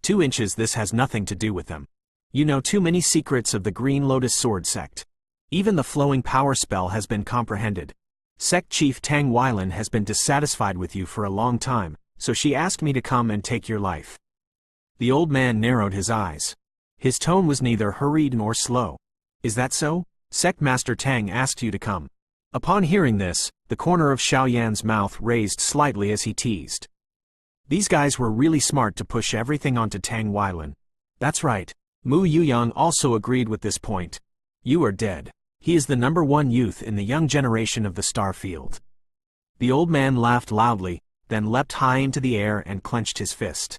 2 inches. This has nothing to do with them. You know too many secrets of the Green Lotus Sword Sect. Even the flowing power spell has been comprehended. Sect Chief Tang Weilan has been dissatisfied with you for a long time, so she asked me to come and take your life. The old man narrowed his eyes. His tone was neither hurried nor slow. Is that so? Sect Master Tang asked you to come. Upon hearing this, the corner of Xiao Yan's mouth raised slightly as he teased. These guys were really smart to push everything onto Tang Weilan. That's right. Mu Yuyang also agreed with this point. You are dead. He is the #1 youth in the young generation of the star field. The old man laughed loudly, then leapt high into the air and clenched his fist.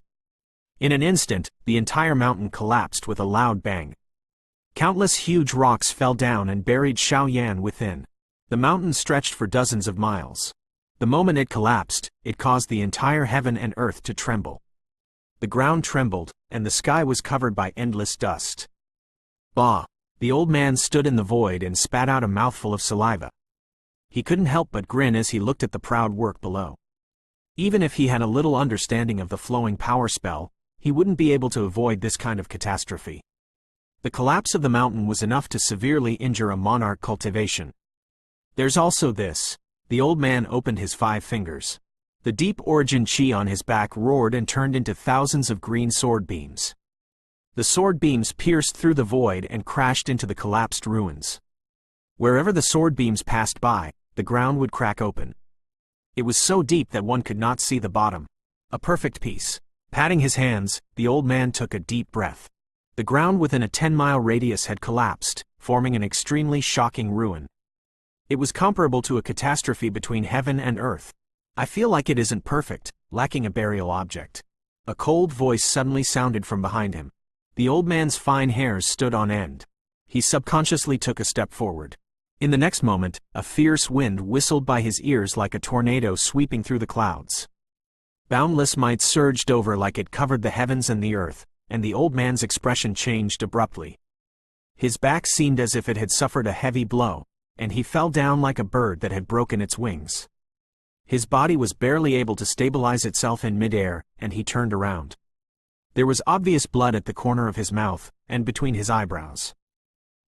In an instant, the entire mountain collapsed with a loud bang. Countless huge rocks fell down and buried Xiao Yan within. The mountain stretched for dozens of miles. The moment it collapsed, it caused the entire heaven and earth to tremble. The ground trembled, and the sky was covered by endless dust. Bah! The old man stood in the void and spat out a mouthful of saliva. He couldn't help but grin as he looked at the proud work below. Even if he had a little understanding of the flowing power spell, he wouldn't be able to avoid this kind of catastrophe. The collapse of the mountain was enough to severely injure a monarch cultivation. There's also this. The old man opened his 5 fingers. The deep origin chi on his back roared and turned into thousands of green sword beams. The sword beams pierced through the void and crashed into the collapsed ruins. Wherever the sword beams passed by, the ground would crack open. It was so deep that one could not see the bottom. A perfect piece. Patting his hands, the old man took a deep breath. The ground within a 10-mile radius had collapsed, forming an extremely shocking ruin. It was comparable to a catastrophe between heaven and earth. I feel like it isn't perfect, lacking a burial object. A cold voice suddenly sounded from behind him. The old man's fine hairs stood on end. He subconsciously took a step forward. In the next moment, a fierce wind whistled by his ears like a tornado sweeping through the clouds. Boundless might surged over like it covered the heavens and the earth, and the old man's expression changed abruptly. His back seemed as if it had suffered a heavy blow, and he fell down like a bird that had broken its wings. His body was barely able to stabilize itself in midair, and he turned around. There was obvious blood at the corner of his mouth, and between his eyebrows.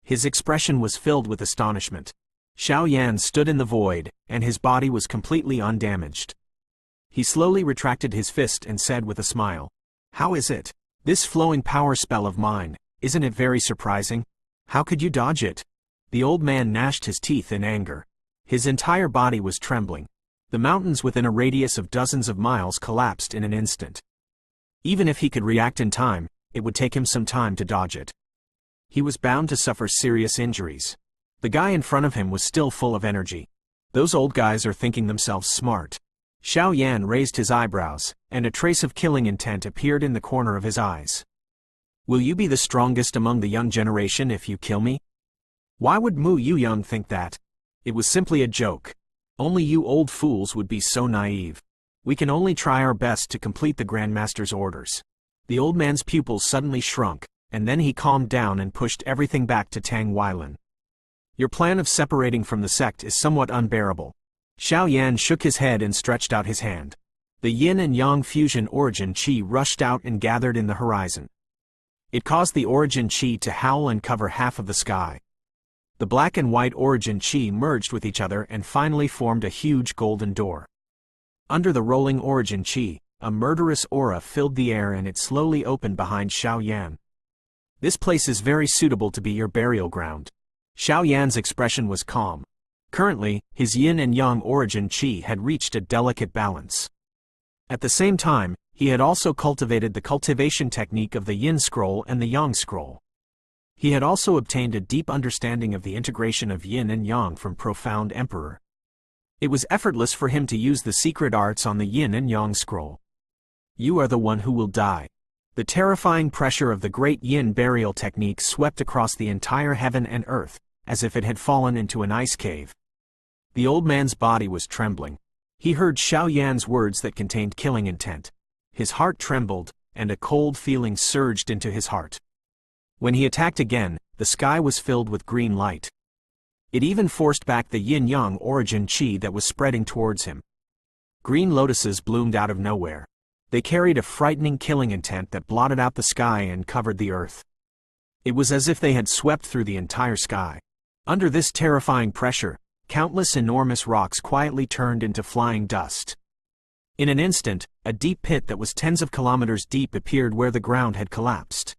His expression was filled with astonishment. Xiao Yan stood in the void, and his body was completely undamaged. He slowly retracted his fist and said with a smile, "How is it? This flowing power spell of mine, isn't it very surprising? How could you dodge it?" The old man gnashed his teeth in anger. His entire body was trembling. The mountains within a radius of dozens of miles collapsed in an instant. Even if he could react in time, it would take him some time to dodge it. He was bound to suffer serious injuries. The guy in front of him was still full of energy. Those old guys are thinking themselves smart. Xiao Yan raised his eyebrows, and a trace of killing intent appeared in the corner of his eyes. "Will you be the strongest among the young generation if you kill me?" Why would Mu Yuyang think that? It was simply a joke. Only you old fools would be so naive. We can only try our best to complete the Grandmaster's orders. The old man's pupils suddenly shrunk, and then he calmed down and pushed everything back to Tang Weilan. Your plan of separating from the sect is somewhat unbearable. Xiao Yan shook his head and stretched out his hand. The yin and yang fusion origin chi rushed out and gathered in the horizon. It caused the origin chi to howl and cover half of the sky. The black and white origin chi merged with each other and finally formed a huge golden door. Under the rolling origin chi, a murderous aura filled the air and it slowly opened behind Xiao Yan. This place is very suitable to be your burial ground. Xiao Yan's expression was calm. Currently, his yin and yang origin chi had reached a delicate balance. At the same time, he had also cultivated the cultivation technique of the yin scroll and the yang scroll. He had also obtained a deep understanding of the integration of yin and yang from Profound Emperor. It was effortless for him to use the secret arts on the yin and yang scroll. You are the one who will die. The terrifying pressure of the great yin burial technique swept across the entire heaven and earth, as if it had fallen into an ice cave. The old man's body was trembling. He heard Xiao Yan's words that contained killing intent. His heart trembled, and a cold feeling surged into his heart. When he attacked again, the sky was filled with green light. It even forced back the yin-yang origin chi that was spreading towards him. Green lotuses bloomed out of nowhere. They carried a frightening killing intent that blotted out the sky and covered the earth. It was as if they had swept through the entire sky. Under this terrifying pressure, countless enormous rocks quietly turned into flying dust. In an instant, a deep pit that was tens of kilometers deep appeared where the ground had collapsed.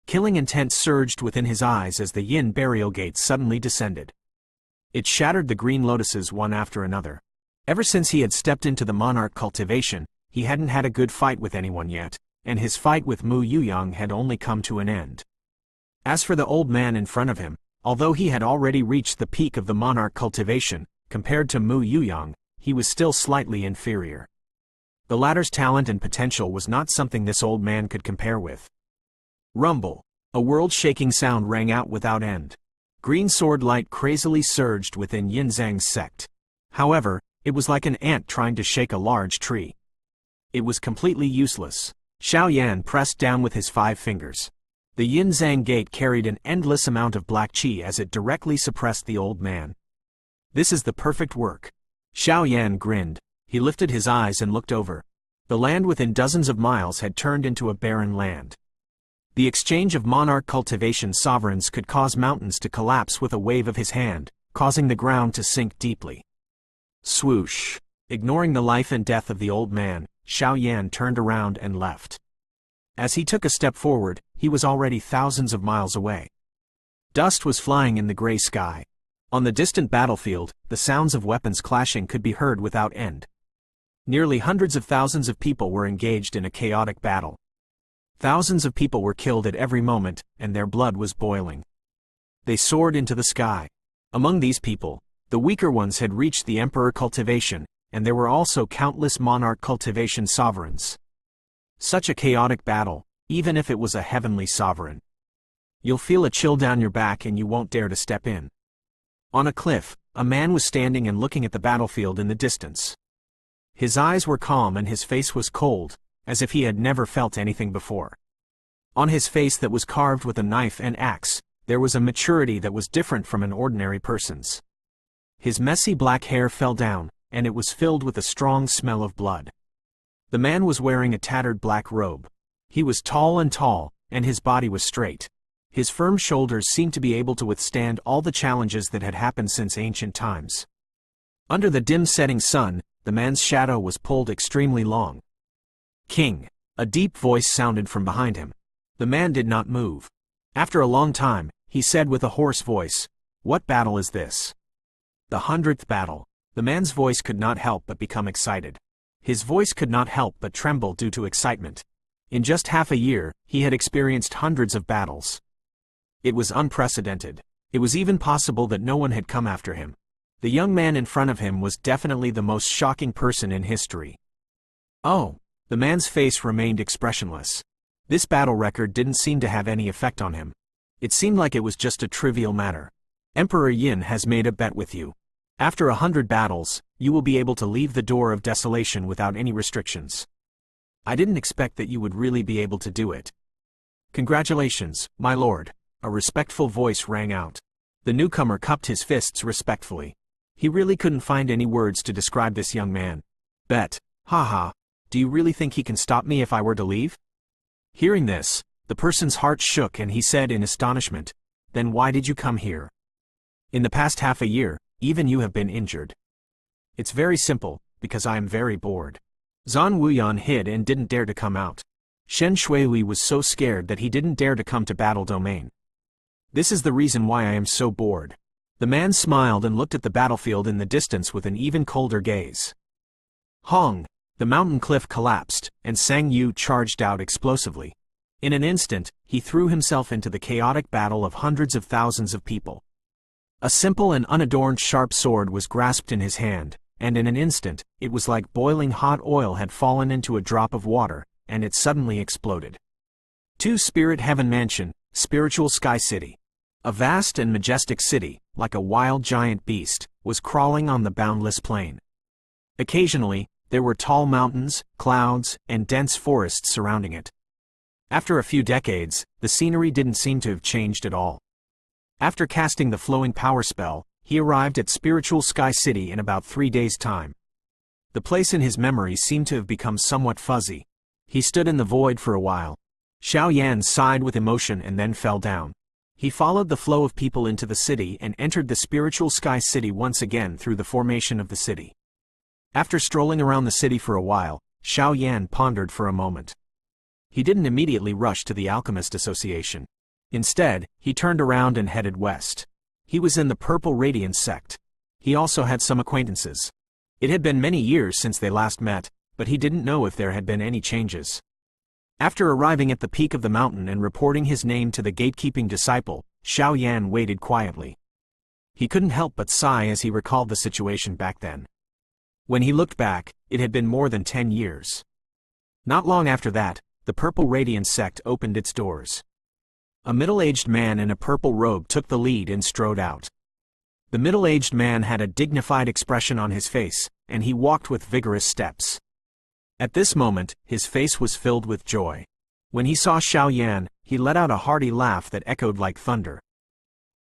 Killing intent surged within his eyes as the Yin burial gate suddenly descended. It shattered the green lotuses one after another. Ever since he had stepped into the monarch cultivation, he hadn't had a good fight with anyone yet, and his fight with Mu Yuyang had only come to an end. As for the old man in front of him, although he had already reached the peak of the monarch cultivation, compared to Mu Yuyang, he was still slightly inferior. The latter's talent and potential was not something this old man could compare with. Rumble. A world-shaking sound rang out without end. Green sword light crazily surged within Yin Zhang's sect. However, it was like an ant trying to shake a large tree. It was completely useless. Xiao Yan pressed down with his 5 fingers. The Yin Zhang gate carried an endless amount of black qi as it directly suppressed the old man. This is the perfect work. Xiao Yan grinned. He lifted his eyes and looked over. The land within dozens of miles had turned into a barren land. The exchange of monarch cultivation sovereigns could cause mountains to collapse with a wave of his hand, causing the ground to sink deeply. Swoosh! Ignoring the life and death of the old man, Xiao Yan turned around and left. As he took a step forward, he was already thousands of miles away. Dust was flying in the gray sky. On the distant battlefield, the sounds of weapons clashing could be heard without end. Nearly hundreds of thousands of people were engaged in a chaotic battle. Thousands of people were killed at every moment, and their blood was boiling. They soared into the sky. Among these people, the weaker ones had reached the emperor cultivation, and there were also countless monarch cultivation sovereigns. Such a chaotic battle, even if it was a heavenly sovereign. You'll feel a chill down your back and you won't dare to step in. On a cliff, a man was standing and looking at the battlefield in the distance. His eyes were calm and his face was cold, as if he had never felt anything before. On his face that was carved with a knife and axe, there was a maturity that was different from an ordinary person's. His messy black hair fell down, and it was filled with a strong smell of blood. The man was wearing a tattered black robe. He was tall, and his body was straight. His firm shoulders seemed to be able to withstand all the challenges that had happened since ancient times. Under the dim setting sun, the man's shadow was pulled extremely long. King! A deep voice sounded from behind him. The man did not move. After a long time, he said with a hoarse voice, "What battle is this?" "The 100th battle." The man's voice could not help but become excited. His voice could not help but tremble due to excitement. In just half a year, he had experienced hundreds of battles. It was unprecedented. It was even possible that no one had come after him. The young man in front of him was definitely the most shocking person in history. Oh! The man's face remained expressionless. This battle record didn't seem to have any effect on him. It seemed like it was just a trivial matter. Emperor Yin has made a bet with you. After 100 battles, you will be able to leave the door of desolation without any restrictions. I didn't expect that you would really be able to do it. Congratulations, my lord. A respectful voice rang out. The newcomer cupped his fists respectfully. He really couldn't find any words to describe this young man. Bet. Haha. Do you really think he can stop me if I were to leave? Hearing this, the person's heart shook and he said in astonishment, "Then why did you come here? In the past half a year, even you have been injured." "It's very simple, because I am very bored." Zhan Wuyan hid and didn't dare to come out. Shen Shuihui was so scared that he didn't dare to come to battle domain. "This is the reason why I am so bored." The man smiled and looked at the battlefield in the distance with an even colder gaze. Hong! The mountain cliff collapsed, and Sang Yu charged out explosively. In an instant, he threw himself into the chaotic battle of hundreds of thousands of people. A simple and unadorned sharp sword was grasped in his hand, and in an instant, it was like boiling hot oil had fallen into a drop of water, and it suddenly exploded. To Spirit Heaven Mansion, Spiritual Sky City. A vast and majestic city, like a wild giant beast, was crawling on the boundless plain. Occasionally, there were tall mountains, clouds, and dense forests surrounding it. After a few decades, the scenery didn't seem to have changed at all. After casting the flowing power spell, he arrived at Spiritual Sky City in about 3 days' time. The place in his memory seemed to have become somewhat fuzzy, He stood in the void for a while. Xiao Yan sighed with emotion and then fell down. He followed the flow of people into the city and entered the spiritual sky city once again through the formation of the city. After strolling around the city for a while, Xiao Yan pondered for a moment. He didn't immediately rush to the Alchemist Association. Instead, he turned around and headed west. He was in the Purple Radiance sect. He also had some acquaintances. It had been many years since they last met, but he didn't know if there had been any changes. After arriving at the peak of the mountain and reporting his name to the gatekeeping disciple, Xiao Yan waited quietly. He couldn't help but sigh as he recalled the situation back then. When he looked back, it had been more than 10 years. Not long after that, the Purple Radiance sect opened its doors. A middle-aged man in a purple robe took the lead and strode out. The middle-aged man had a dignified expression on his face, and he walked with vigorous steps. At this moment, his face was filled with joy. When he saw Xiao Yan, he let out a hearty laugh that echoed like thunder.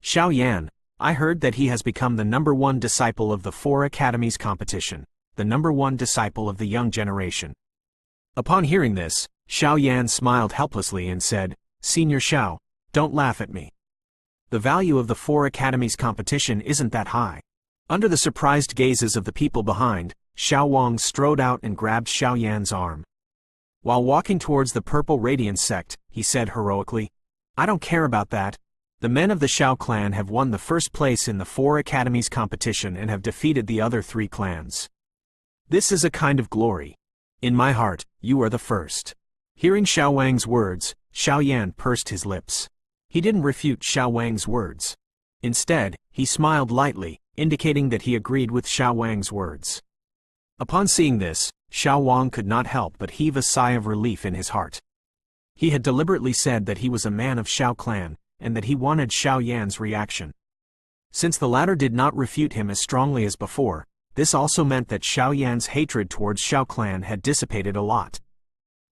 Xiao Yan, I heard that he has become the #1 disciple of the 4 academies competition, the #1 disciple of the young generation. Upon hearing this, Xiao Yan smiled helplessly and said, Senior Xiao, don't laugh at me. The value of the 4 academies competition isn't that high. Under the surprised gazes of the people behind, Xiao Wang strode out and grabbed Xiao Yan's arm. While walking towards the Purple Radiance sect, he said heroically, I don't care about that. The men of the Xiao clan have won the first place in the 4 academies competition and have defeated the other 3 clans. This is a kind of glory. In my heart, you are the first. Hearing Xiao Wang's words, Xiao Yan pursed his lips. He didn't refute Xiao Wang's words. Instead, he smiled lightly, indicating that he agreed with Xiao Wang's words. Upon seeing this, Xiao Wang could not help but heave a sigh of relief in his heart. He had deliberately said that he was a man of Xiao clan, and that he wanted Xiao Yan's reaction. Since the latter did not refute him as strongly as before, this also meant that Xiao Yan's hatred towards Xiao clan had dissipated a lot.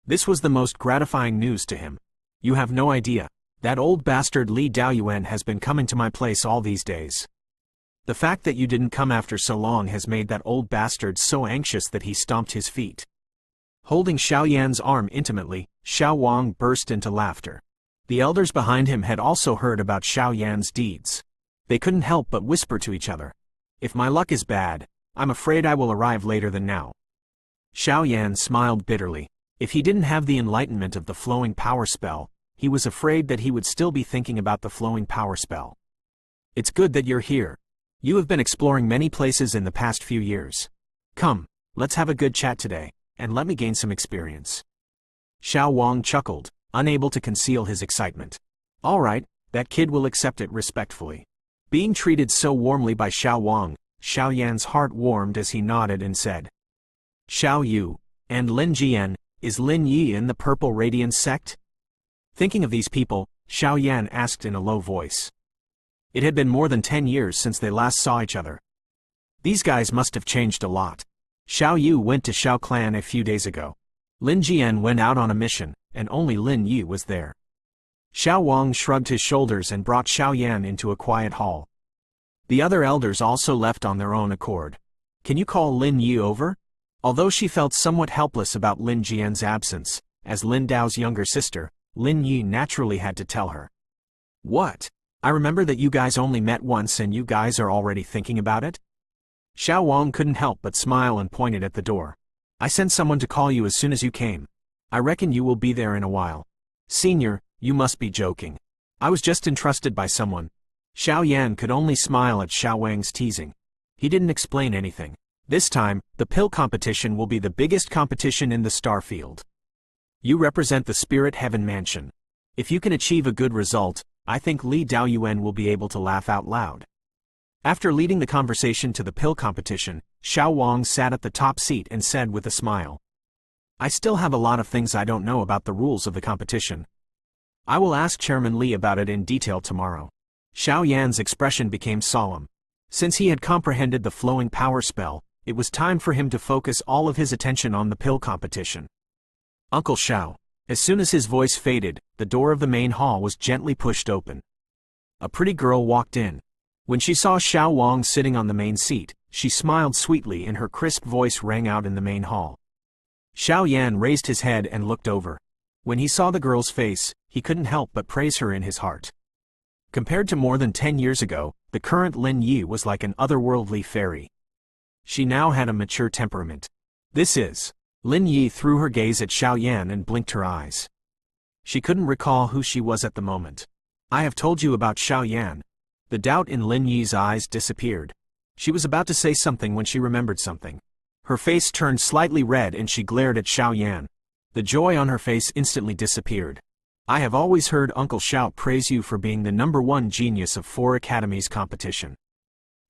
This was the most gratifying news to him. You have no idea. That old bastard Li Daoyuan has been coming to my place all these days. The fact that you didn't come after so long has made that old bastard so anxious that he stomped his feet. Holding Xiao Yan's arm intimately, Xiao Wang burst into laughter. The elders behind him had also heard about Xiao Yan's deeds. They couldn't help but whisper to each other. If my luck is bad, I'm afraid I will arrive later than now. Xiao Yan smiled bitterly. If he didn't have the enlightenment of the flowing power spell, he was afraid that he would still be thinking about the flowing power spell. It's good that you're here. You have been exploring many places in the past few years. Come, let's have a good chat today, and let me gain some experience. Xiao Wang chuckled, unable to conceal his excitement. All right, that kid will accept it respectfully. Being treated so warmly by Xiao Wang, Xiao Yan's heart warmed as he nodded and said, Xiao Yu, and Lin Jian, is Lin Yi in the Purple Radiance sect? Thinking of these people, Xiao Yan asked in a low voice. It had been more than 10 years since they last saw each other. These guys must have changed a lot. Xiao Yu went to Xiao clan a few days ago. Lin Jian went out on a mission, and only Lin Yi was there. Xiao Wang shrugged his shoulders and brought Xiao Yan into a quiet hall. The other elders also left on their own accord. Can you call Lin Yi over? Although she felt somewhat helpless about Lin Jian's absence, as Lin Dao's younger sister, Lin Yi naturally had to tell her. What? I remember that you guys only met once and you guys are already thinking about it? Xiao Wang couldn't help but smile and pointed at the door. I sent someone to call you as soon as you came. I reckon you will be there in a while. Senior, you must be joking. I was just entrusted by someone. Xiao Yan could only smile at Xiao Wang's teasing. He didn't explain anything. This time, the pill competition will be the biggest competition in the star field. You represent the Spirit Heaven Mansion. If you can achieve a good result, I think Li Daoyuan will be able to laugh out loud. After leading the conversation to the pill competition, Xiao Wang sat at the top seat and said with a smile, I still have a lot of things I don't know about the rules of the competition. I will ask Chairman Li about it in detail tomorrow. Xiao Yan's expression became solemn. Since he had comprehended the flowing power spell, it was time for him to focus all of his attention on the pill competition. Uncle Xiao. As soon as his voice faded, the door of the main hall was gently pushed open. A pretty girl walked in. When she saw Xiao Wang sitting on the main seat, she smiled sweetly and her crisp voice rang out in the main hall. Xiao Yan raised his head and looked over. When he saw the girl's face, he couldn't help but praise her in his heart. Compared to more than 10 years ago, the current Lin Yi was like an otherworldly fairy. She now had a mature temperament. This is. Lin Yi threw her gaze at Xiao Yan and blinked her eyes. She couldn't recall who she was at the moment. I have told you about Xiao Yan. The doubt in Lin Yi's eyes disappeared. She was about to say something when she remembered something. Her face turned slightly red and she glared at Xiao Yan. The joy on her face instantly disappeared. I have always heard Uncle Xiao praise you for being the #1 genius of 4 academies competition.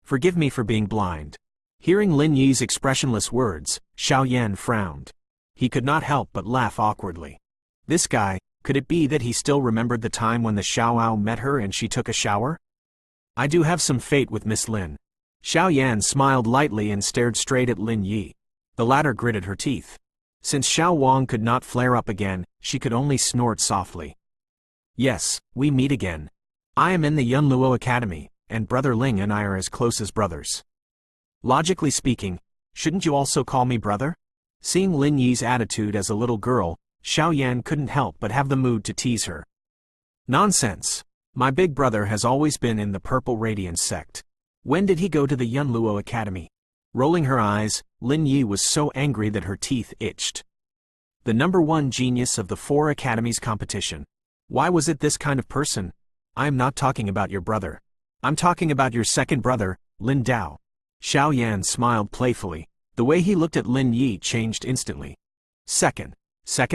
Forgive me for being blind. Hearing Lin Yi's expressionless words, Xiao Yan frowned. He could not help but laugh awkwardly. This guy, could it be that he still remembered the time when the Xiaoao met her and she took a shower? I do have some fate with Miss Lin. Xiao Yan smiled lightly and stared straight at Lin Yi. The latter gritted her teeth. Since Xiao Wang could not flare up again, she could only snort softly. Yes, we meet again. I am in the Yunluo Academy, and Brother Ling and I are as close as brothers. Logically speaking, shouldn't you also call me brother? Seeing Lin Yi's attitude as a little girl, Xiao Yan couldn't help but have the mood to tease her. Nonsense. My big brother has always been in the Purple Radiance sect. When did he go to the Yunluo Academy? Rolling her eyes, Lin Yi was so angry that her teeth itched. The #1 genius of the 4 academies competition. Why was it this kind of person? I am not talking about your brother. I'm talking about your second brother, Lin Dao. Xiao Yan smiled playfully. The way he looked at Lin Yi changed instantly. Second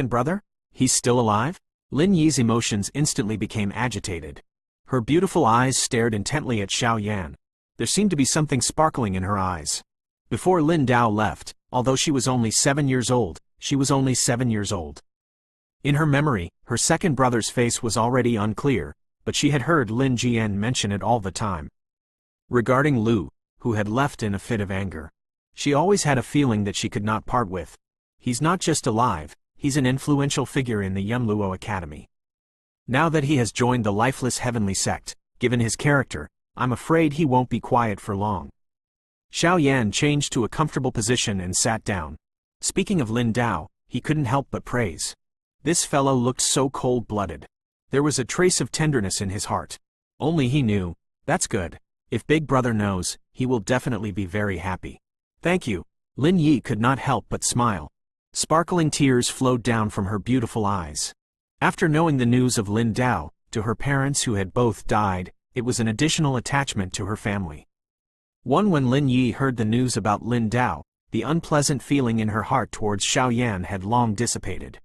brother? He's still alive? Lin Yi's emotions instantly became agitated. Her beautiful eyes stared intently at Xiao Yan. There seemed to be something sparkling in her eyes. Before Lin Dao left, although she was only 7 years old, she was only 7 years old. In her memory, her second brother's face was already unclear, but she had heard Lin Jian mention it all the time. Regarding Lu, who had left in a fit of anger, she always had a feeling that she could not part with. He's not just alive, he's an influential figure in the Yunluo Academy. Now that he has joined the lifeless heavenly sect, given his character, I'm afraid he won't be quiet for long. Xiao Yan changed to a comfortable position and sat down. Speaking of Lin Dao, he couldn't help but praise. This fellow looked so cold-blooded. There was a trace of tenderness in his heart. Only he knew. That's good. If Big Brother knows, he will definitely be very happy. Thank you. Lin Yi could not help but smile. Sparkling tears flowed down from her beautiful eyes. After knowing the news of Lin Dao, to her parents who had both died, it was an additional attachment to her family. When Lin Yi heard the news about Lin Dao, the unpleasant feeling in her heart towards Xiao Yan had long dissipated.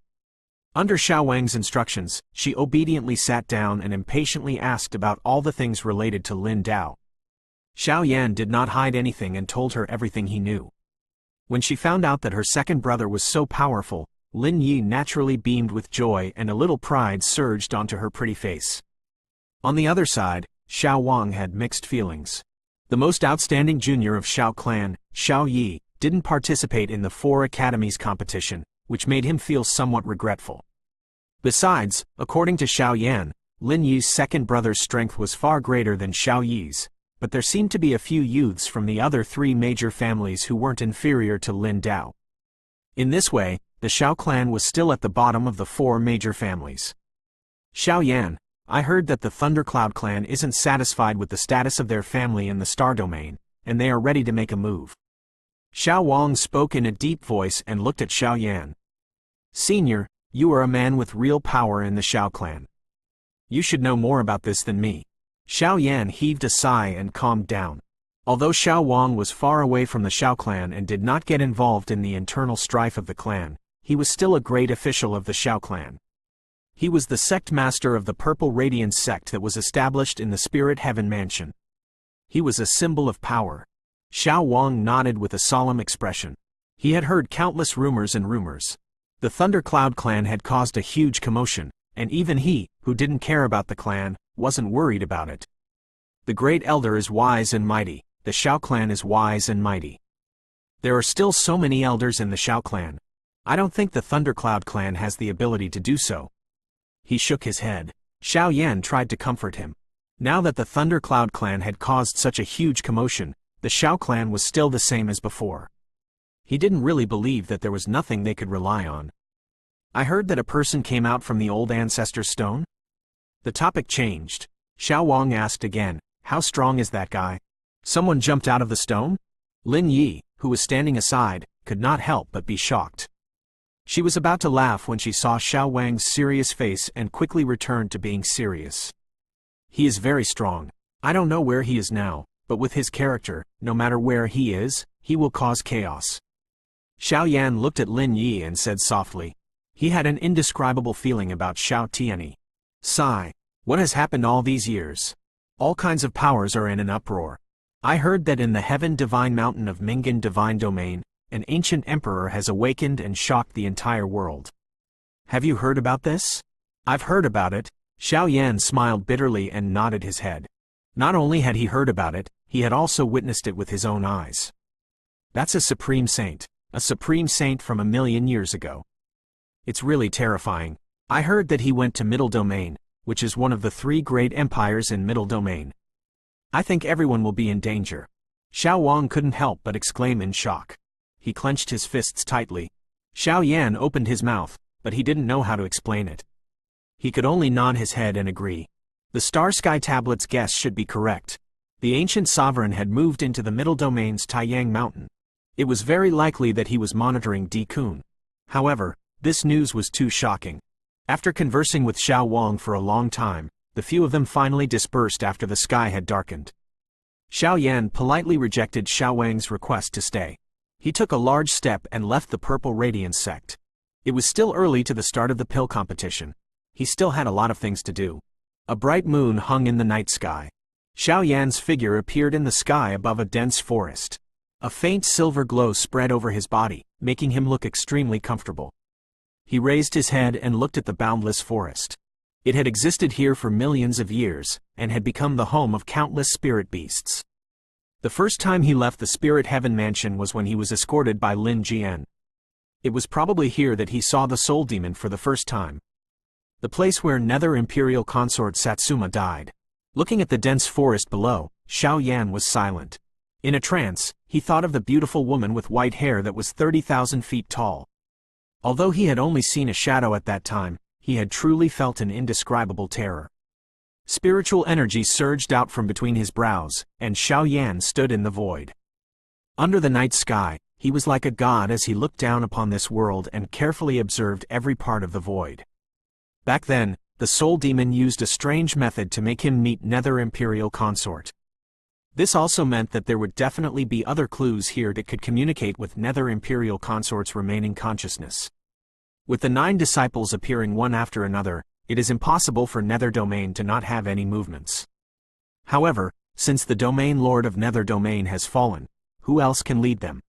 Under Xiao Wang's instructions, she obediently sat down and impatiently asked about all the things related to Lin Dao. Xiao Yan did not hide anything and told her everything he knew. When she found out that her second brother was so powerful, Lin Yi naturally beamed with joy and a little pride surged onto her pretty face. On the other side, Xiao Wang had mixed feelings. The most outstanding junior of Xiao clan, Xiao Yi, didn't participate in the 4 academies competition, which made him feel somewhat regretful. Besides, according to Xiao Yan, Lin Yi's second brother's strength was far greater than Xiao Yi's, but there seemed to be a few youths from the other 3 major families who weren't inferior to Lin Dao. In this way, the Xiao clan was still at the bottom of the 4 major families. Xiao Yan, I heard that the Thundercloud clan isn't satisfied with the status of their family in the star domain, and they are ready to make a move. Xiao Wang spoke in a deep voice and looked at Xiao Yan. Senior, you are a man with real power in the Xiao clan. You should know more about this than me. Xiao Yan heaved a sigh and calmed down. Although Xiao Wang was far away from the Xiao clan and did not get involved in the internal strife of the clan, he was still a great official of the Xiao clan. He was the sect master of the Purple Radiance sect that was established in the Spirit Heaven Mansion. He was a symbol of power. Xiao Wang nodded with a solemn expression. He had heard countless rumors and rumors. The Thundercloud clan had caused a huge commotion, and even he, who didn't care about the clan, wasn't worried about it. The Great Elder is wise and mighty, the Xiao clan is wise and mighty. There are still so many elders in the Xiao clan. I don't think the Thundercloud clan has the ability to do so. He shook his head. Xiao Yan tried to comfort him. Now that the Thundercloud clan had caused such a huge commotion, the Xiao clan was still the same as before. He didn't really believe that there was nothing they could rely on. I heard that a person came out from the old ancestor stone? The topic changed. Xiao Wang asked again, how strong is that guy? Someone jumped out of the stone? Lin Yi, who was standing aside, could not help but be shocked. She was about to laugh when she saw Xiao Wang's serious face and quickly returned to being serious. He is very strong. I don't know where he is now, but with his character, no matter where he is, he will cause chaos. Xiao Yan looked at Lin Yi and said softly. He had an indescribable feeling about Xiao Tianyi. Sigh. What has happened all these years? All kinds of powers are in an uproar. I heard that in the Heaven Divine Mountain of Mingan Divine Domain, an ancient emperor has awakened and shocked the entire world. Have you heard about this? I've heard about it. Xiao Yan smiled bitterly and nodded his head. Not only had he heard about it, he had also witnessed it with his own eyes. That's a supreme saint from 1,000,000 years ago. It's really terrifying. I heard that he went to Middle Domain, which is one of the 3 great empires in Middle Domain. I think everyone will be in danger. Xiao Wang couldn't help but exclaim in shock. He clenched his fists tightly. Xiao Yan opened his mouth, but he didn't know how to explain it. He could only nod his head and agree. The Star Sky Tablet's guess should be correct. The ancient sovereign had moved into the Middle Domain's Taiyang Mountain. It was very likely that he was monitoring Btth2. However, this news was too shocking. After conversing with Xiao Wang for a long time, the few of them finally dispersed after the sky had darkened. Xiao Yan politely rejected Xiao Wang's request to stay. He took a large step and left the Purple Radiance sect. It was still early to the start of the pill competition. He still had a lot of things to do. A bright moon hung in the night sky. Xiao Yan's figure appeared in the sky above a dense forest. A faint silver glow spread over his body, making him look extremely comfortable. He raised his head and looked at the boundless forest. It had existed here for millions of years, and had become the home of countless spirit beasts. The first time he left the Spirit Heaven Mansion was when he was escorted by Lin Jian. It was probably here that he saw the Soul Demon for the first time. The place where Nether Imperial Consort Satsuma died. Looking at the dense forest below, Xiao Yan was silent. In a trance, he thought of the beautiful woman with white hair that was 30,000 feet tall. Although he had only seen a shadow at that time, he had truly felt an indescribable terror. Spiritual energy surged out from between his brows, and Xiao Yan stood in the void. Under the night sky, he was like a god as he looked down upon this world and carefully observed every part of the void. Back then, the Soul Demon used a strange method to make him meet Nether Imperial Consort. This also meant that there would definitely be other clues here that could communicate with Nether Imperial Consort's remaining consciousness. With the 9 disciples appearing one after another, it is impossible for Nether Domain to not have any movements. However, since the Domain Lord of Nether Domain has fallen, who else can lead them?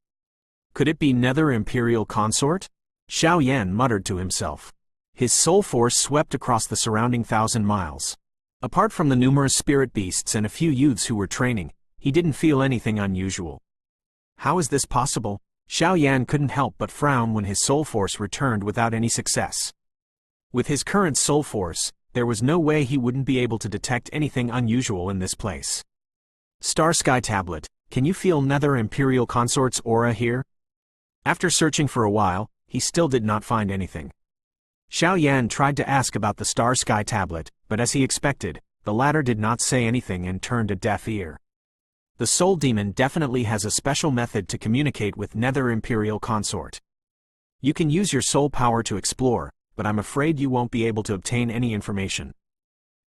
Could it be Nether Imperial Consort? Xiao Yan muttered to himself. His soul force swept across the surrounding 1,000 miles. Apart from the numerous spirit beasts and a few youths who were training, he didn't feel anything unusual. How is this possible? Xiao Yan couldn't help but frown when his soul force returned without any success. With his current soul force, there was no way he wouldn't be able to detect anything unusual in this place. Star Sky Tablet, can you feel Nether Imperial Consort's aura here? After searching for a while, he still did not find anything. Xiao Yan tried to ask about the Star Sky Tablet, but as he expected, the latter did not say anything and turned a deaf ear. The Soul Demon definitely has a special method to communicate with Nether Imperial Consort. You can use your soul power to explore, but I'm afraid you won't be able to obtain any information.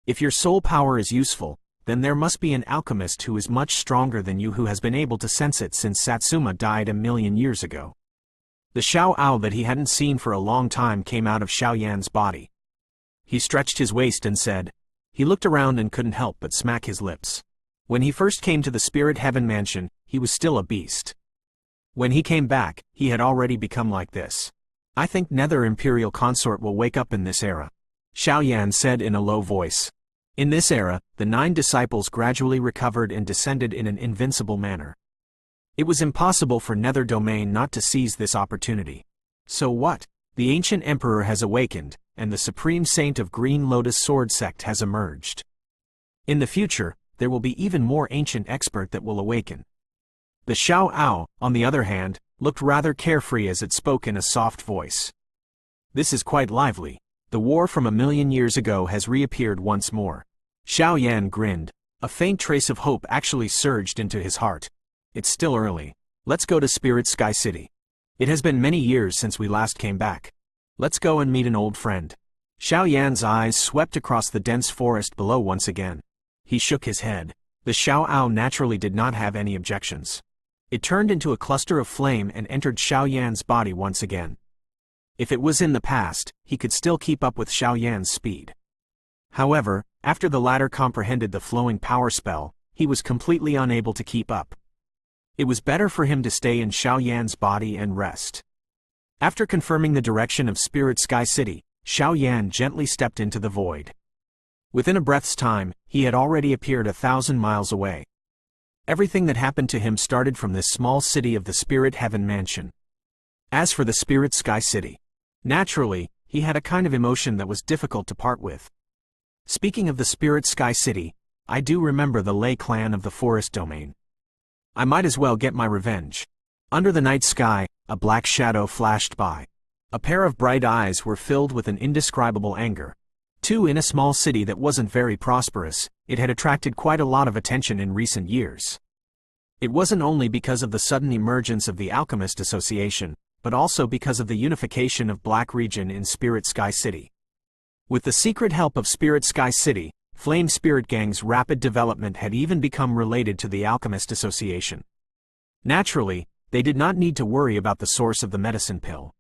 If your soul power is useful, then there must be an alchemist who is much stronger than you who has been able to sense it since Satsuma died 1,000,000 years ago. The Xiao Ao that he hadn't seen for a long time came out of Xiao Yan's body. He stretched his waist and said. He looked around and couldn't help but smack his lips. When he first came to the Spirit Heaven Mansion, he was still a beast. When he came back, he had already become like this. I think Nether Imperial Consort will wake up in this era. Xiao Yan said in a low voice. In this era, the 9 disciples gradually recovered and descended in an invincible manner. It was impossible for Nether Domain not to seize this opportunity. So what? The ancient emperor has awakened, and the supreme saint of Green Lotus Sword sect has emerged. In the future, there will be even more ancient expert that will awaken. The Xiao Ao, on the other hand, looked rather carefree as it spoke in a soft voice. This is quite lively. The war from 1,000,000 years ago has reappeared once more. Xiao Yan grinned. A faint trace of hope actually surged into his heart. It's still early. Let's go to Spirit Sky City. It has been many years since we last came back. Let's go and meet an old friend. Xiao Yan's eyes swept across the dense forest below once again. He shook his head. The Xiao Ao naturally did not have any objections. It turned into a cluster of flame and entered Xiao Yan's body once again. If it was in the past, he could still keep up with Xiao Yan's speed. However, after the latter comprehended the flowing power spell, he was completely unable to keep up. It was better for him to stay in Xiao Yan's body and rest. After confirming the direction of Spirit Sky City, Xiao Yan gently stepped into the void. Within a breath's time, he had already appeared 1,000 miles away. Everything that happened to him started from this small city of the Spirit Heaven Mansion. As for the Spirit Sky City, naturally, he had a kind of emotion that was difficult to part with. Speaking of the Spirit Sky City, I do remember the Lei clan of the Forest Domain. I might as well get my revenge. Under the night sky, a black shadow flashed by. A pair of bright eyes were filled with an indescribable anger. Too, in a small city that wasn't very prosperous, it had attracted quite a lot of attention in recent years. It wasn't only because of the sudden emergence of the Alchemist Association, but also because of the unification of Black Region in Spirit Sky City. With the secret help of Spirit Sky City, Flame Spirit Gang's rapid development had even become related to the Alchemist Association. Naturally, they did not need to worry about the source of the medicine pill.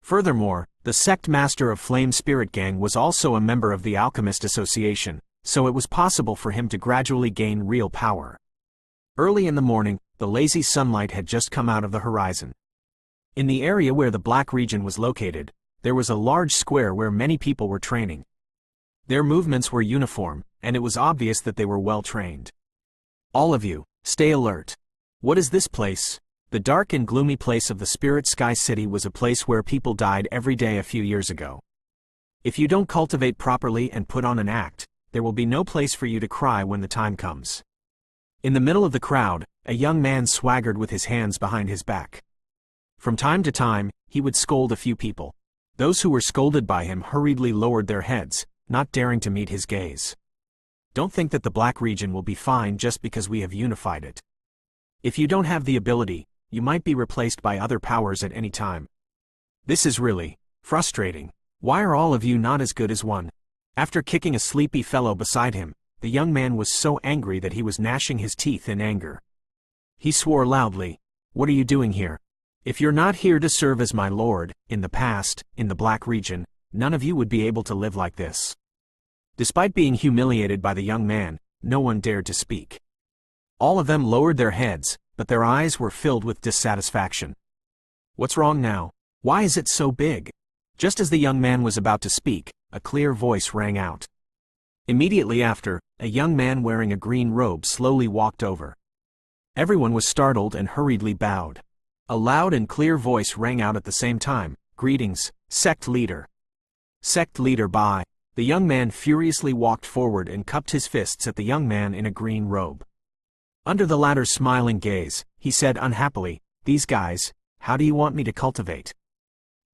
Furthermore, the sect master of Flame Spirit Gang was also a member of the Alchemist Association, so it was possible for him to gradually gain real power. Early in the morning, the lazy sunlight had just come out of the horizon. In the area where the Black Region was located, there was a large square where many people were training. Their movements were uniform, and it was obvious that they were well trained. All of you, stay alert. What is this place? The dark and gloomy place of the Spirit Sky City was a place where people died every day a few years ago. If you don't cultivate properly and put on an act, there will be no place for you to cry when the time comes. In the middle of the crowd, a young man swaggered with his hands behind his back. From time to time, he would scold a few people. Those who were scolded by him hurriedly lowered their heads, not daring to meet his gaze. Don't think that the Black Region will be fine just because we have unified it. If you don't have the ability, you might be replaced by other powers at any time. This is really frustrating. Why are all of you not as good as one? After kicking a sleepy fellow beside him, the young man was so angry that he was gnashing his teeth in anger. He swore loudly, "What are you doing here? If you're not here to serve as my lord, in the past, in the Black Region, none of you would be able to live like this." Despite being humiliated by the young man, no one dared to speak. All of them lowered their heads, but their eyes were filled with dissatisfaction. What's wrong now? Why is it so big? Just as the young man was about to speak, a clear voice rang out. Immediately after, a young man wearing a green robe slowly walked over. Everyone was startled and hurriedly bowed. A loud and clear voice rang out at the same time, "Greetings, Sect Leader." "Sect Leader Bai." The young man furiously walked forward and cupped his fists at the young man in a green robe. Under the latter's smiling gaze, he said unhappily, "These guys, how do you want me to cultivate?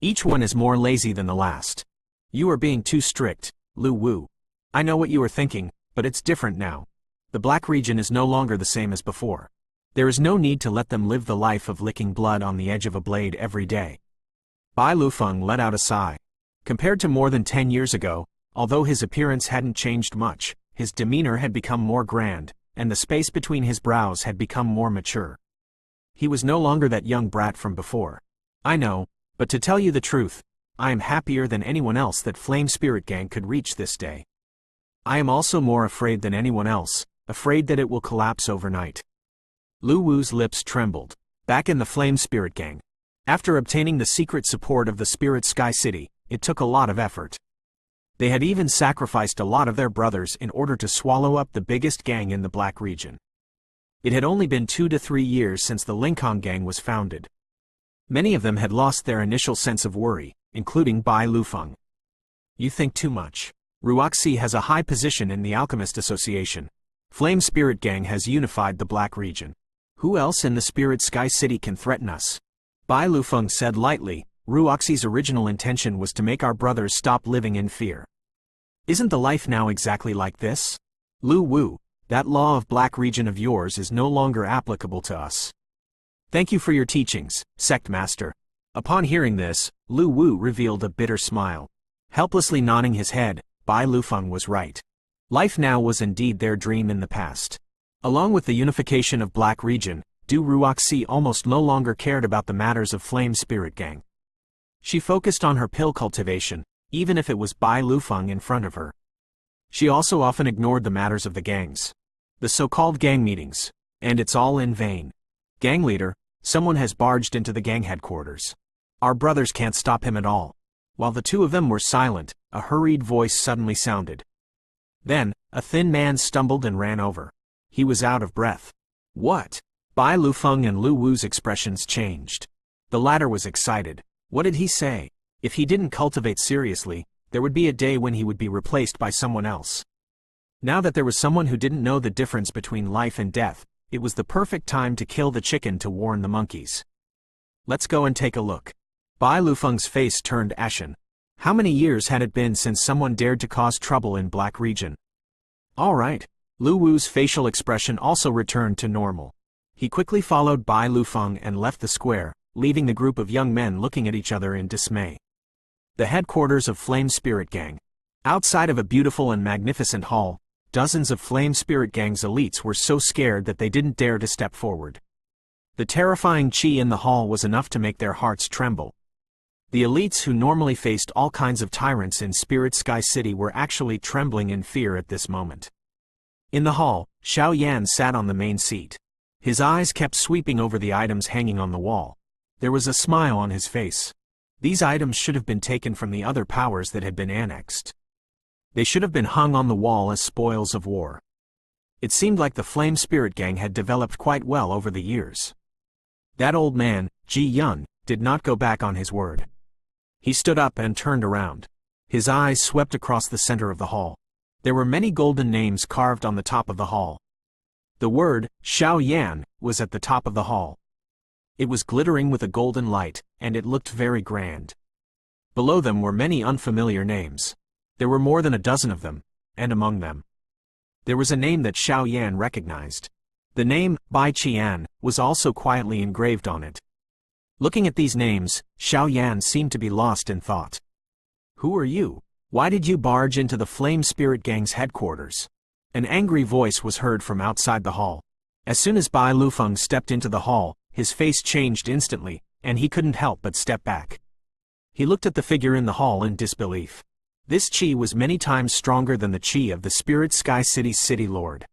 Each one is more lazy than the last. You are being too strict, Lu Wu. I know what you are thinking, but it's different now. The Black Region is no longer the same as before. There is no need to let them live the life of licking blood on the edge of a blade every day." Bai Lufeng let out a sigh. Compared to more than 10 years ago, although his appearance hadn't changed much, his demeanor had become more grand, and the space between his brows had become more mature. He was no longer that young brat from before. "I know, but to tell you the truth, I am happier than anyone else that Flame Spirit Gang could reach this day. I am also more afraid than anyone else, afraid that it will collapse overnight." Lu Wu's lips trembled. Back in the Flame Spirit Gang, after obtaining the secret support of the Spirit Sky City, it took a lot of effort. They had even sacrificed a lot of their brothers in order to swallow up the biggest gang in the Black Region. It had only been 2 to 3 years since the Lincoln Gang was founded. Many of them had lost their initial sense of worry, including Bai Lufeng. "You think too much. Ruoxi has a high position in the Alchemist Association. Flame Spirit Gang has unified the Black Region. Who else in the Spirit Sky City can threaten us? Bai Lufeng said lightly, Ruoxi's original intention was to make our brothers stop living in fear. Isn't the life now exactly like this? Lu Wu, that law of Black Region of yours is no longer applicable to us. Thank you for your teachings, Sect Master. Upon hearing this, Lu Wu revealed a bitter smile. Helplessly nodding his head, Bai Lufeng was right. Life now was indeed their dream in the past. Along with the unification of Black Region, Du Ruoxi almost no longer cared about the matters of Flame Spirit Gang. She focused on her pill cultivation, even if it was Bai Lufeng in front of her. She also often ignored the matters of the gangs. The so-called gang meetings. And it's all in vain. Gang leader, someone has barged into the gang headquarters. Our brothers can't stop him at all. While the two of them were silent, a hurried voice suddenly sounded. Then, a thin man stumbled and ran over. He was out of breath. What? Bai Lufeng and Lu Wu's expressions changed. The latter was excited. What did he say? If he didn't cultivate seriously, there would be a day when he would be replaced by someone else. Now that there was someone who didn't know the difference between life and death, it was the perfect time to kill the chicken to warn the monkeys. Let's go and take a look. Bai Lufeng's face turned ashen. How many years had it been since someone dared to cause trouble in Black Region? All right. Lu Wu's facial expression also returned to normal. He quickly followed Bai Lufeng and left the square, leaving the group of young men looking at each other in dismay. The headquarters of Flame Spirit Gang. Outside of a beautiful and magnificent hall, dozens of Flame Spirit Gang's elites were so scared that they didn't dare to step forward. The terrifying qi in the hall was enough to make their hearts tremble. The elites who normally faced all kinds of tyrants in Spirit Sky City were actually trembling in fear at this moment. In the hall, Xiao Yan sat on the main seat. His eyes kept sweeping over the items hanging on the wall. There was a smile on his face. These items should have been taken from the other powers that had been annexed. They should have been hung on the wall as spoils of war. It seemed like the Flame Spirit Gang had developed quite well over the years. That old man, Ji Yun, did not go back on his word. He stood up and turned around. His eyes swept across the center of the hall. There were many golden names carved on the top of the hall. The word, Xiao Yan, was at the top of the hall. It was glittering with a golden light, and it looked very grand. Below them were many unfamiliar names. There were more than a dozen of them, and among them, there was a name that Xiao Yan recognized. The name, Bai Qian, was also quietly engraved on it. Looking at these names, Xiao Yan seemed to be lost in thought. Who are you? Why did you barge into the Flame Spirit Gang's headquarters? An angry voice was heard from outside the hall. As soon as Bai Lufeng stepped into the hall, his face changed instantly, and he couldn't help but step back. He looked at the figure in the hall in disbelief. This qi was many times stronger than the qi of the Spirit Sky City's city lord.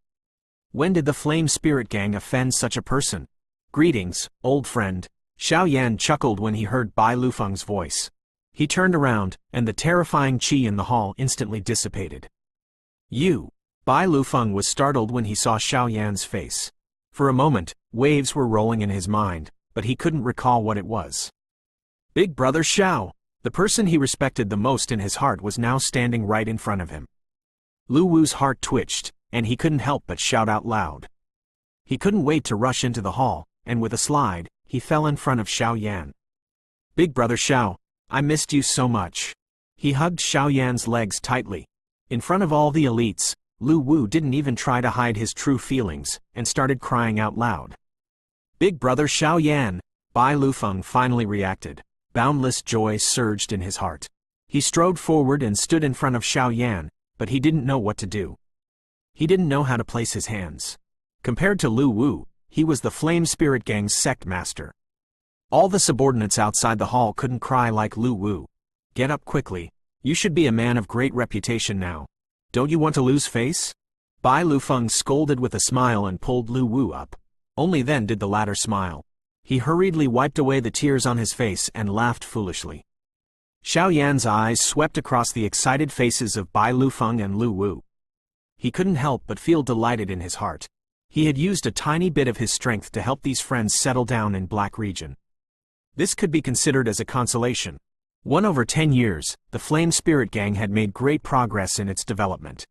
When did the Flame Spirit Gang offend such a person? Greetings, old friend. Xiao Yan chuckled when he heard Bai Lufeng's voice. He turned around, and the terrifying qi in the hall instantly dissipated. You! Bai Lufeng was startled when he saw Xiao Yan's face. For a moment, waves were rolling in his mind, but he couldn't recall what it was. Big brother Xiao! The person he respected the most in his heart was now standing right in front of him. Lu Wu's heart twitched, and he couldn't help but shout out loud. He couldn't wait to rush into the hall, and with a slide, he fell in front of Xiao Yan. Big brother Xiao, I missed you so much. He hugged Xiao Yan's legs tightly. In front of all the elites, Lu Wu didn't even try to hide his true feelings, and started crying out loud. Big brother Xiao Yan! Bai Lufeng finally reacted. Boundless joy surged in his heart. He strode forward and stood in front of Xiao Yan, but he didn't know what to do. He didn't know how to place his hands. Compared to Lu Wu, he was the Flame Spirit Gang's sect master. All the subordinates outside the hall couldn't cry like Lu Wu. Get up quickly. You should be a man of great reputation now. Don't you want to lose face? Bai Lufeng scolded with a smile and pulled Lu Wu up. Only then did the latter smile. He hurriedly wiped away the tears on his face and laughed foolishly. Xiao Yan's eyes swept across the excited faces of Bai Lufeng and Lu Wu. He couldn't help but feel delighted in his heart. He had used a tiny bit of his strength to help these friends settle down in Black Region. This could be considered as a consolation. 10 years, the Flame Spirit Gang had made great progress in its development.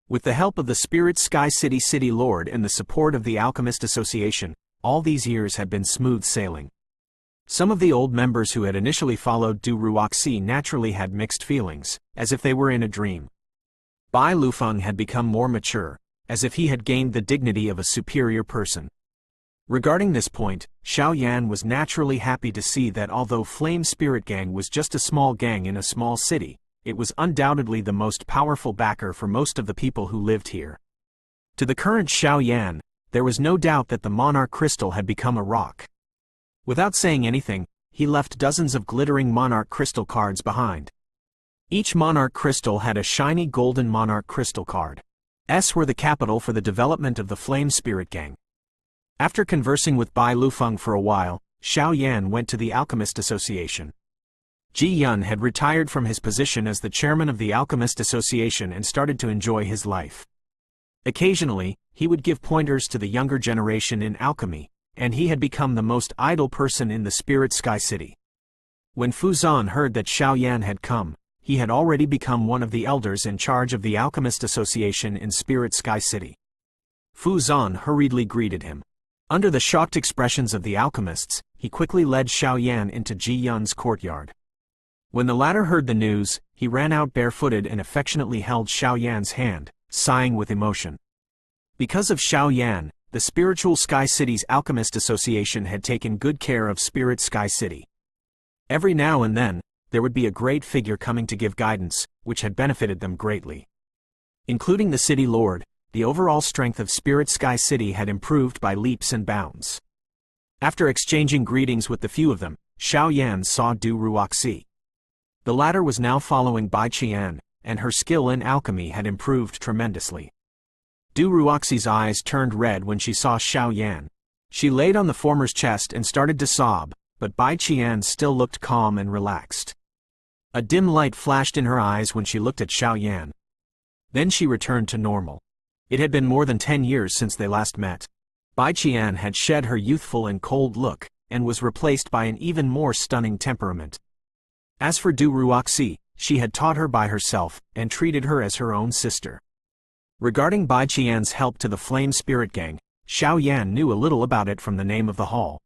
With the help of the Spirit Sky City City Lord and the support of the Alchemist Association, all these years had been smooth sailing. Some of the old members who had initially followed Du Ruoxi naturally had mixed feelings, as if they were in a dream. Bai Lufeng had become more mature, as if he had gained the dignity of a superior person. Regarding this point, Xiao Yan was naturally happy to see that although Flame Spirit Gang was just a small gang in a small city, it was undoubtedly the most powerful backer for most of the people who lived here. To the current Xiao Yan, there was no doubt that the Monarch Crystal had become a rock. Without saying anything, he left dozens of glittering Monarch Crystal cards behind. Each Monarch Crystal had a shiny golden Monarch Crystal card. S were the capital for the development of the Flame Spirit Gang. After conversing with Bai Lufeng for a while, Xiao Yan went to the Alchemist Association. Ji Yun had retired from his position as the chairman of the Alchemist Association and started to enjoy his life. Occasionally, he would give pointers to the younger generation in alchemy, and he had become the most idle person in the Spirit Sky City. When Fu Zan heard that Xiao Yan had come, he had already become one of the elders in charge of the Alchemist Association in Spirit Sky City. Fu Zan hurriedly greeted him. Under the shocked expressions of the alchemists, he quickly led Xiao Yan into Ji Yun's courtyard. When the latter heard the news, he ran out barefooted and affectionately held Xiao Yan's hand, sighing with emotion. Because of Xiao Yan, the Spiritual Sky City's Alchemist Association had taken good care of Spirit Sky City. Every now and then, there would be a great figure coming to give guidance, which had benefited them greatly. Including the city lord, the overall strength of Spirit Sky City had improved by leaps and bounds. After exchanging greetings with the few of them, Xiao Yan saw Du Ruoxi. The latter was now following Bai Qian, and her skill in alchemy had improved tremendously. Du Ruoxi's eyes turned red when she saw Xiao Yan. She laid on the former's chest and started to sob, but Bai Qian still looked calm and relaxed. A dim light flashed in her eyes when she looked at Xiao Yan. Then she returned to normal. It had been more than 10 years since they last met. Bai Qian had shed her youthful and cold look, and was replaced by an even more stunning temperament. As for Du Ruoxi, she had taught her by herself, and treated her as her own sister. Regarding Bai Qian's help to the Flame Spirit Gang, Xiao Yan knew a little about it from the name of the hall.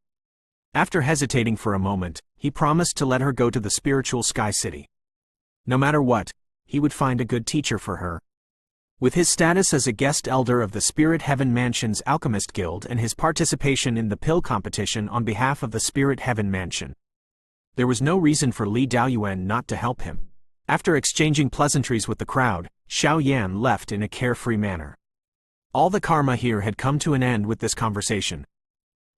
After hesitating for a moment, he promised to let her go to the Spiritual Sky City. No matter what, he would find a good teacher for her. With his status as a guest elder of the Spirit Heaven Mansion's Alchemist Guild and his participation in the pill competition on behalf of the Spirit Heaven Mansion, there was no reason for Li Daoyuan not to help him. After exchanging pleasantries with the crowd, Xiao Yan left in a carefree manner. All the karma here had come to an end with this conversation.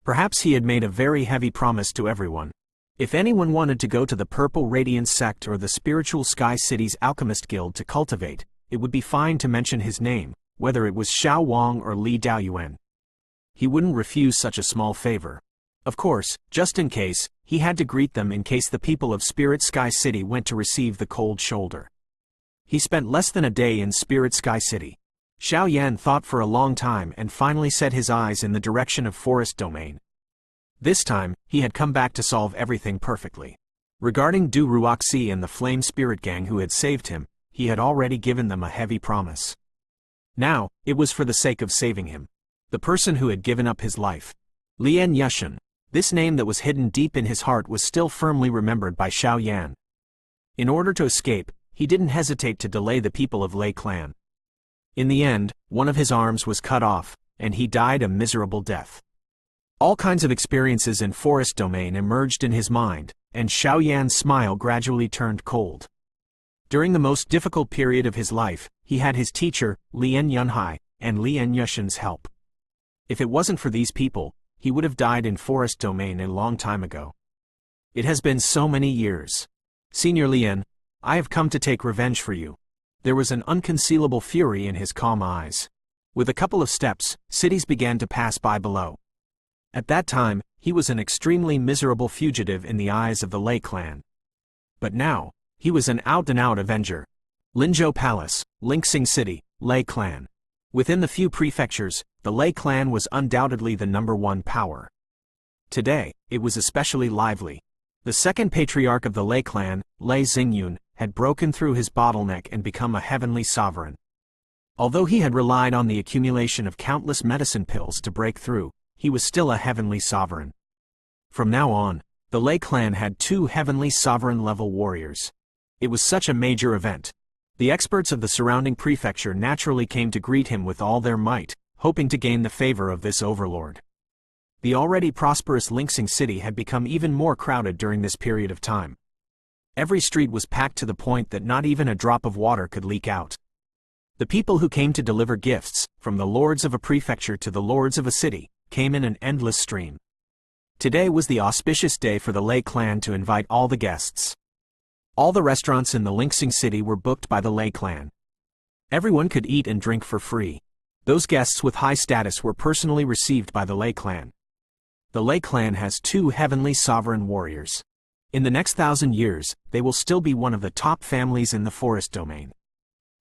Perhaps he had made a very heavy promise to everyone. If anyone wanted to go to the Purple Radiance sect or the Spiritual Sky City's Alchemist Guild to cultivate, it would be fine to mention his name, whether it was Xiao Wang or Li Daoyuan. He wouldn't refuse such a small favor. Of course, just in case, he had to greet them in case the people of Spirit Sky City went to receive the cold shoulder. He spent less than a day in Spirit Sky City. Xiao Yan thought for a long time and finally set his eyes in the direction of Forest Domain. This time, he had come back to solve everything perfectly. Regarding Du Ruoxi and the Flame Spirit Gang who had saved him, he had already given them a heavy promise. Now, it was for the sake of saving him. The person who had given up his life. Lian Yushan. This name that was hidden deep in his heart was still firmly remembered by Xiao Yan. In order to escape, he didn't hesitate to delay the people of Lei Clan. In the end, one of his arms was cut off, and he died a miserable death. All kinds of experiences in Forest Domain emerged in his mind, and Xiao Yan's smile gradually turned cold. During the most difficult period of his life, he had his teacher, Lian Yunhai, and Lian Yushan's help. If it wasn't for these people, he would have died in Forest Domain a long time ago. It has been so many years. Senior Lian, I have come to take revenge for you. There was an unconcealable fury in his calm eyes. With a couple of steps, cities began to pass by below. At that time, he was an extremely miserable fugitive in the eyes of the Lei Clan. But now, he was an out-and-out avenger. Linzhou Palace, Linxing City, Lei Clan. Within the few prefectures, the Lei Clan was undoubtedly the #1 power. Today, it was especially lively. The second patriarch of the Lei Clan, Lei Xingyun, had broken through his bottleneck and become a heavenly sovereign. Although he had relied on the accumulation of countless medicine pills to break through, he was still a heavenly sovereign. From now on, The Lei clan had 2 heavenly sovereign-level warriors. It was such a major event. The experts of the surrounding prefecture naturally came to greet him with all their might, hoping to gain the favor of this overlord. The already prosperous Lingsing city had become even more crowded during this period of time. Every street was packed to the point that not even a drop of water could leak out. The people who came to deliver gifts, from the lords of a prefecture to the lords of a city, came in an endless stream. Today was the auspicious day for the Lei clan to invite all the guests. All the restaurants in the Lingsing city were booked by the Lei clan. Everyone could eat and drink for free. Those guests with high status were personally received by the Lei clan. The Lei clan has 2 heavenly sovereign warriors. In the next 1,000 years, they will still be one of the top families in the forest domain.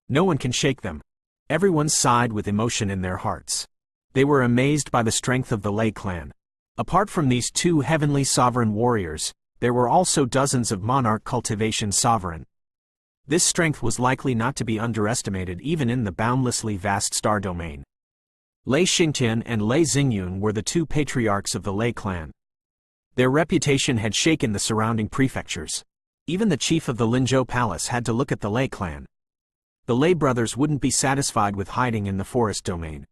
No one can shake them. Everyone sighed with emotion in their hearts. They were amazed by the strength of the Lei clan. Apart from these 2 heavenly sovereign warriors, there were also dozens of monarch cultivation sovereign. This strength was likely not to be underestimated even in the boundlessly vast star domain. Lei Xingtian and Lei Xingyun were the 2 patriarchs of the Lei clan. Their reputation had shaken the surrounding prefectures. Even the chief of the Linzhou Palace had to look at the Lei clan. The Lei brothers wouldn't be satisfied with hiding in the forest domain.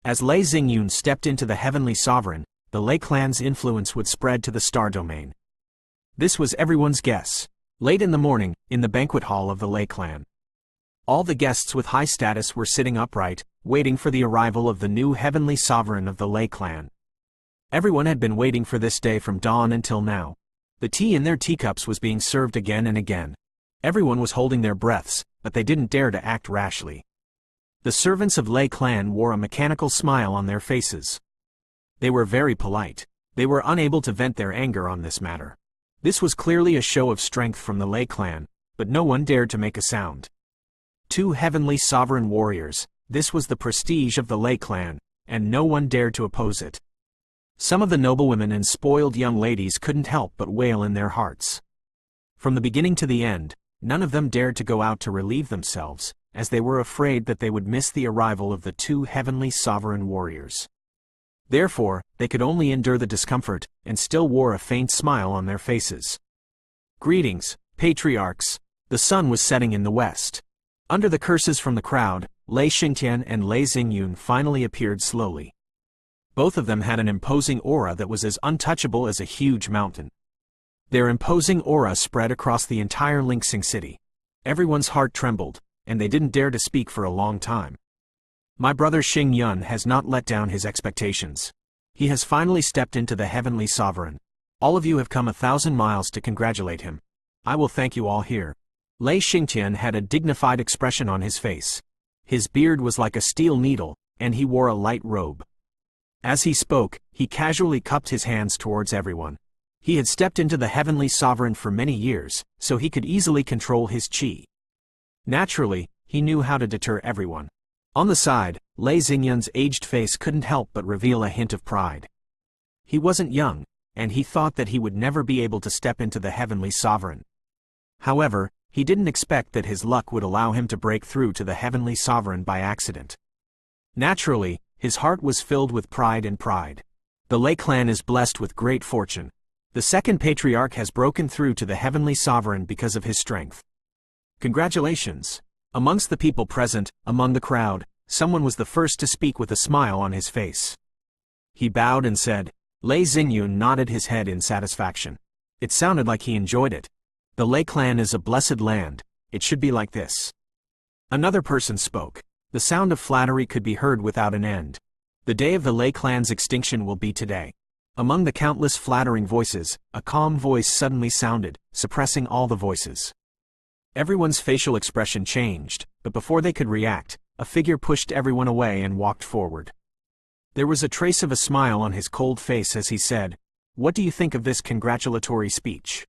As Lei Xingyun stepped into the heavenly sovereign, the Lei clan's influence would spread to the star domain. This was everyone's guess. Late in the morning, in the banquet hall of the Lei clan, all the guests with high status were sitting upright, waiting for the arrival of the new heavenly sovereign of the Lei clan. Everyone had been waiting for this day from dawn until now. The tea in their teacups was being served again and again. Everyone was holding their breaths, but they didn't dare to act rashly. The servants of Lei clan wore a mechanical smile on their faces. They were very polite. They were unable to vent their anger on this matter. This was clearly a show of strength from the Lei clan, but no one dared to make a sound. 2 heavenly sovereign warriors, this was the prestige of the Lei clan, and no one dared to oppose it. Some of the noblewomen and spoiled young ladies couldn't help but wail in their hearts. From the beginning to the end, none of them dared to go out to relieve themselves, as they were afraid that they would miss the arrival of the 2 heavenly sovereign warriors. Therefore, they could only endure the discomfort, and still wore a faint smile on their faces. Greetings, patriarchs. The sun was setting in the west. Under the curses from the crowd, Lei Xingtian and Lei Xingyun finally appeared slowly. Both of them had an imposing aura that was as untouchable as a huge mountain. Their imposing aura spread across the entire Lingsing city. Everyone's heart trembled, and they didn't dare to speak for a long time. My brother Xing Yun has not let down his expectations. He has finally stepped into the heavenly sovereign. All of you have come 1,000 miles to congratulate him. I will thank you all here. Lei Xingtian had a dignified expression on his face. His beard was like a steel needle, and he wore a light robe. As he spoke, he casually cupped his hands towards everyone. He had stepped into the heavenly sovereign for many years, so he could easily control his qi. Naturally, he knew how to deter everyone. On the side, Lei Xingyun's aged face couldn't help but reveal a hint of pride. He wasn't young, and he thought that he would never be able to step into the heavenly sovereign. However, he didn't expect that his luck would allow him to break through to the heavenly sovereign by accident. Naturally, his heart was filled with pride and pride. The Lei clan is blessed with great fortune. The second patriarch has broken through to the heavenly sovereign because of his strength. Congratulations! Amongst the people present, among the crowd, someone was the first to speak with a smile on his face. He bowed and said. Lei Xingyun nodded his head in satisfaction. It sounded like he enjoyed it. The Lei clan is a blessed land. It should be like this. Another person spoke. The sound of flattery could be heard without an end. The day of the Lei clan's extinction will be today. Among the countless flattering voices, a calm voice suddenly sounded, suppressing all the voices. Everyone's facial expression changed, but before they could react, a figure pushed everyone away and walked forward. There was a trace of a smile on his cold face as he said, "What do you think of this congratulatory speech?"